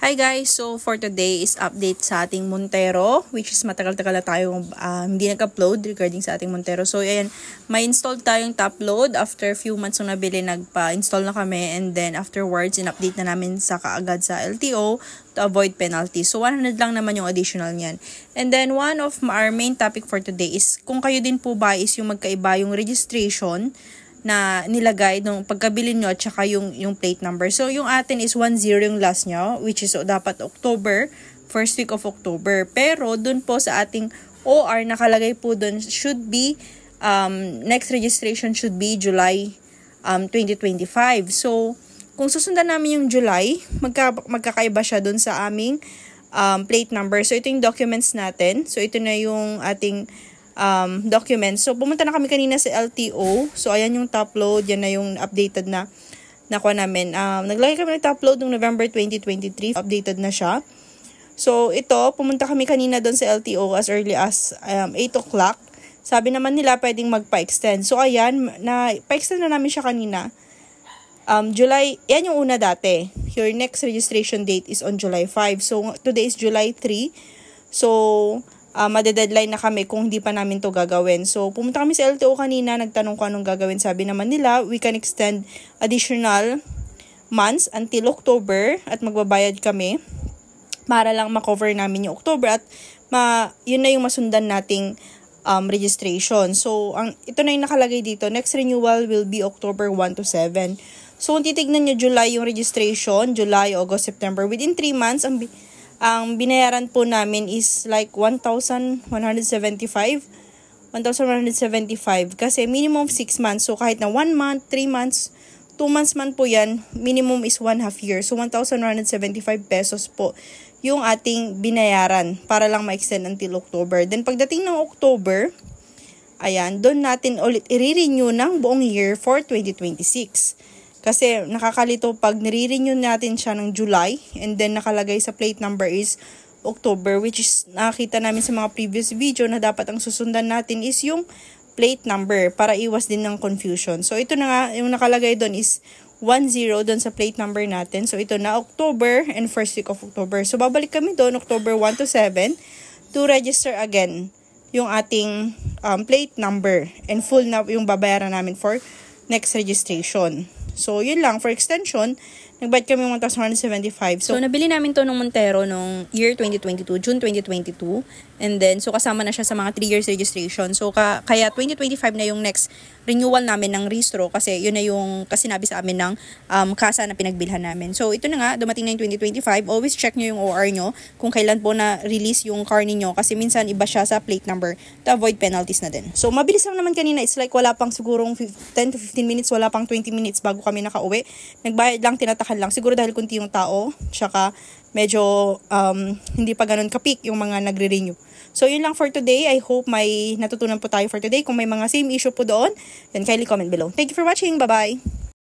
Hi guys! So for today is update sa ating Montero, which is matagal-tagal na tayong hindi nag-upload regarding sa ating Montero. So ayan, may install tayong top load. After few months nung nabili, nagpa-install na kami, and then afterwards, in-update na namin sa kaagad sa LTO to avoid penalty. So 100 lang naman yung additional niyan. And then one of our main topic for today is kung kayo din po ba is yung magkaiba yung registration na nilagay nung pagkabili nyo at saka yung plate number. So, yung atin is 10 yung last nyo, which is dapat October, first week of October. Pero, dun po sa ating OR, nakalagay po dun, should be, next registration should be July 2025. So, kung susundan namin yung July, magkakaiba siya dun sa aming plate number. So, ito yung documents natin. So, ito na yung ating documents. So, pumunta na kami kanina sa LTO. So, ayan yung top load. Yan na yung updated na nakuha namin. Naglagay kami ng top load noong November 2023. Updated na siya. So, ito, pumunta kami kanina doon sa LTO as early as 8 o'clock. Sabi naman nila pwedeng magpa-extend. So, ayan, pa-extend na namin siya kanina. July, yan yung una dati. Your next registration date is on July 5. So, today is July 3. So, made-deadline na kami kung hindi pa namin to gagawin. So, pumunta kami sa LTO kanina, nagtanong ko anong gagawin. Sabi naman nila, we can extend additional months until October at magbabayad kami para lang makover namin yung October at yun na yung masundan nating registration. So, ito na yung nakalagay dito. Next renewal will be October 1 to 7. So, kung titignan nyo July yung registration, July, August, September, within 3 months, ang binayaran po namin is like 1,175 kasi minimum 6 months. So, kahit na 1 month, 3 months, 2 months man po yan, minimum is 1/2 year. So, 1,175 pesos po yung ating binayaran para lang ma-extend until October. Then, pagdating ng October, ayan, doon natin ulit i-renew ng buong year for 2026. Kasi nakakalito pag nire-renew natin siya ng July and then nakalagay sa plate number is October, which is nakita namin sa mga previous video na dapat ang susundan natin is yung plate number para iwas din ng confusion. So ito na nga, yung nakalagay doon is 10 doon sa plate number natin. So ito na October and first week of October. So babalik kami doon October 1 to 7 to register again yung ating plate number and full na yung babayaran namin for next registration. So, yun lang. For extension, nagbayad kami 1,175. So, nabili namin to ng Montero nung year 2022, June 2022. And then, so kasama na siya sa mga 3 years registration. So, kaya 2025 na yung next renewal namin ng rehistro kasi yun na yung sinabi sa amin ng kasa na pinagbilhan namin. So, ito na nga, dumating na yung 2025. Always check nyo yung OR nyo kung kailan po na-release yung car ninyo kasi minsan iba siya sa plate number to avoid penalties na din. So, mabilis lang naman kanina. It's like wala pang sigurong 10 to 15 minutes, wala pang 20 minutes bago kami nakauwi. Nagbayad lang, tinatakan lang. Siguro dahil kunti yung tao, tsaka medyo hindi pa ganun kapik yung mga nagre-renew. So, yun lang for today. I hope may natutunan po tayo for today. Kung may mga same issue po doon, then kindly comment below. Thank you for watching. Bye-bye!